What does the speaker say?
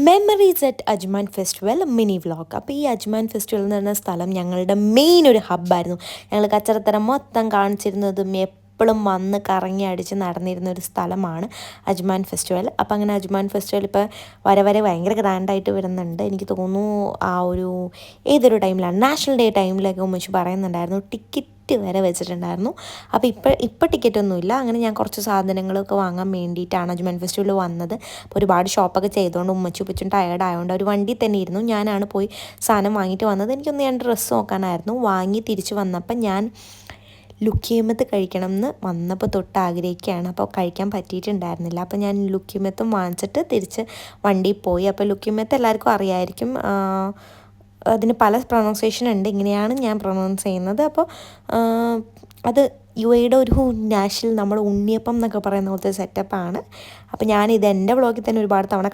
Memories at Ajman festival mini vlog. അപ്പോൾ ഈ Ajman festival എന്ന് പറഞ്ഞ സ്ഥലം ഞങ്ങളുടെ മെയിൻ ഒരു ഹബ്ബായിരുന്നു. ഞങ്ങൾ കച്ചറത്തരം മൊത്തം കാണിച്ചിരുന്നതും എപ്പോഴും വന്ന് കറങ്ങി അടിച്ച് നടന്നിരുന്ന ഒരു സ്ഥലമാണ് അജ്മാൻ ഫെസ്റ്റിവൽ. അപ്പോൾ അങ്ങനെ അജ്മാൻ ഫെസ്റ്റിവൽ ഇപ്പോൾ വരെ ഭയങ്കര ഗ്രാൻഡായിട്ട് വരുന്നുണ്ട്. എനിക്ക് തോന്നുന്നു ആ ഒരു ഏതൊരു ടൈമിലാണ്, നാഷണൽ ഡേ ടൈമിലൊക്കെ ഉമ്മച്ചി പറയുന്നുണ്ടായിരുന്നു ടിക്കറ്റ് വരെ വെച്ചിട്ടുണ്ടായിരുന്നു. അപ്പോൾ ഇപ്പോൾ ടിക്കറ്റൊന്നുമില്ല. അങ്ങനെ ഞാൻ കുറച്ച് സാധനങ്ങളൊക്കെ വാങ്ങാൻ വേണ്ടിയിട്ടാണ് അജ്മാൻ ഫെസ്റ്റിവൽ വന്നത്. അപ്പോൾ ഒരുപാട് ഷോപ്പൊക്കെ ചെയ്തുകൊണ്ട് ഉപ്പച്ചും ടയേർഡ് ആയതുകൊണ്ട് ഒരു വണ്ടി തന്നെ ഇരുന്നു. ഞാനാണ് പോയി സാധനം വാങ്ങിയിട്ട് വന്നത്. എനിക്കൊന്ന് ഞാൻ ഡ്രസ്സ് നോക്കാനായിരുന്നു. വാങ്ങി തിരിച്ച് വന്നപ്പോൾ ഞാൻ ലുക്കിയമത്ത് കഴിക്കണം എന്ന് വന്നപ്പോൾ തൊട്ട് ആഗ്രഹിക്കുകയാണ്. അപ്പോൾ കഴിക്കാൻ പറ്റിയിട്ടുണ്ടായിരുന്നില്ല. അപ്പോൾ ഞാൻ ലുക്കിയമത്തും വാങ്ങിച്ചിട്ട് തിരിച്ച് വണ്ടിയിൽ പോയി. അപ്പോൾ ലുക്കിയമത്ത് എല്ലാവർക്കും അറിയായിരിക്കും, അതിന് പല പ്രൊണൗൺസിയേഷൻ ഉണ്ട്. ഇങ്ങനെയാണ് ഞാൻ പ്രൊണൗൺസ് ചെയ്യുന്നത്. അപ്പോൾ അത് UAEയുടെ ഒരു നാഷണൽ നമ്മുടെ ഉണ്ണിയപ്പം എന്നൊക്കെ പറയുന്ന പോലത്തെ സെറ്റപ്പാണ്. അപ്പോൾ ഞാനിത് എൻ്റെ വ്ളോഗിൽ തന്നെ ഒരുപാട് തവണ